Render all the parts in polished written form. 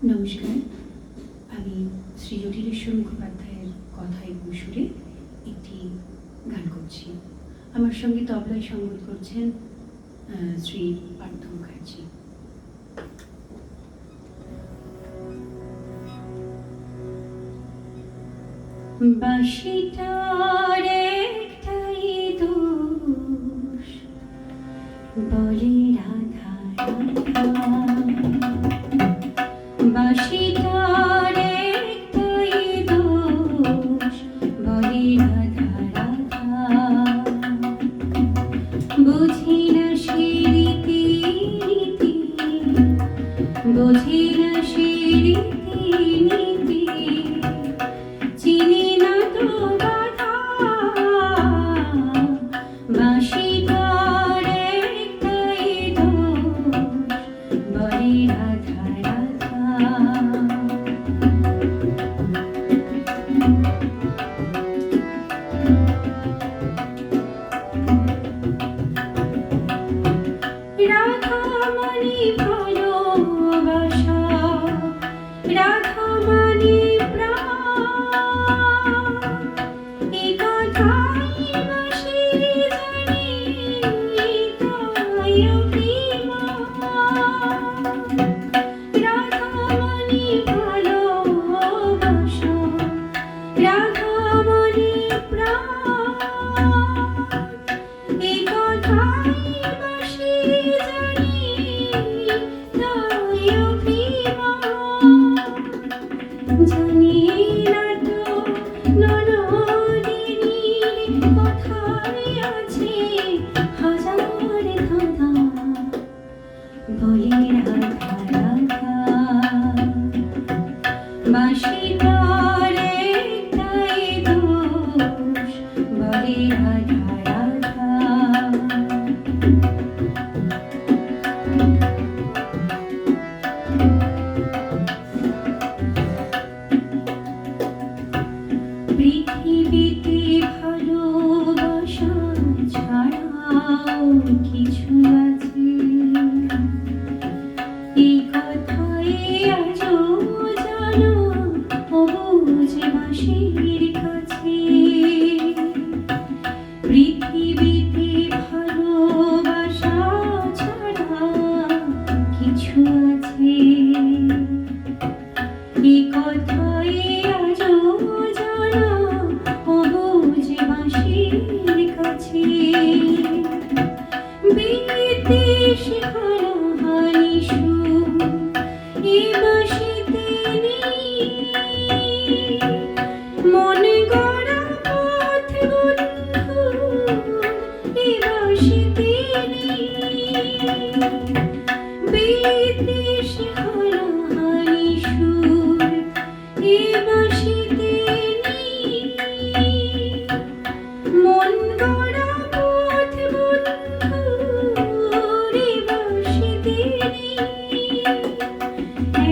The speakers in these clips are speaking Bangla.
নমস্কার, আমি শ্রী জটিলেশ্বর মুখোপাধ্যায়ের কথায় এবং সুরে একটি গান করছি। আমার সঙ্গে তবলায় সঙ্গত করছেন শ্রী পার্থ মুখার্জি। বাঁশিটার একটাই দোষ, বলে রাধা রাধা। বাঁশিটার একটাই দোষ, বলে রাধা রাধা। বুঝি না সে রীতি নীতি, বুঝি না সে রীতি নীতি, চিনি না তো বাধা। বাঁশিটার একটাই দোষ, বলে রাধা রাধা। রাধামণি ভালোবাসা, রাধামণি প্রাণ, এ কথাই বাঁশি জানি, তাই অভিমান। রাধামণি ভালোবাসা, রাধামণি প্রাণ, এ কথাই বাঁশি জানি, তাই অভিমান। জানি না তো নরদিনীর কথায় আছে হাজার ধাঁধা, বলে রাধা রাধা। বাঁশিটার একটাই দোষ, বলে রাধা রাধা। পৃথিবীতে ভালোবাসা ছাড়াও কিছু আছে, এই কথাই আজও জানা অবুঝ বাঁশির কাছে। পৃথিবীতে ভালোবাসা ছাড়া কিছু আছে, এই কথাই আজও জানা অবুঝ বাঁশির কাছে। বিদেশ হারাহারি সুর এ বাঁশিতে নেই, মন গড়া পথ বন্ধু এ বাঁশিতে নেই। বিদেশ হারাহারি সুর এ বাঁশিতে নেই, মন গড়া পথ বন্ধু এ বাঁশিতে নেই।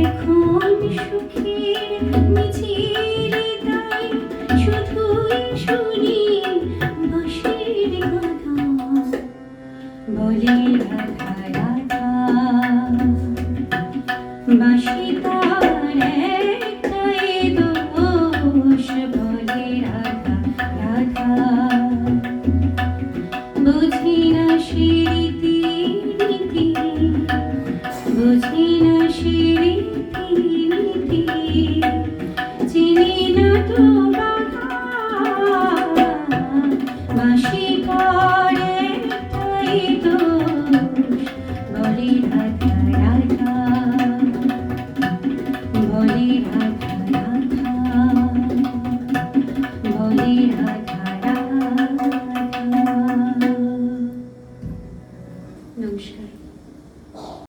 এখন সুখের মিছিল তাই শুধুই শুনি বাঁশির কথা, বলে রাধা রাধা। বাঁশিটার একটাই দোষ, বলে রাধা রাধা। বুঝি না সে রীতি নীতি, বুঝি না সে রীতি নীতি, চিনি না তো বাধা। বাঁশিটার একটাই দোষ, বলে রাধা রাধা, বলে রাধা রাধা, বলে রাধা।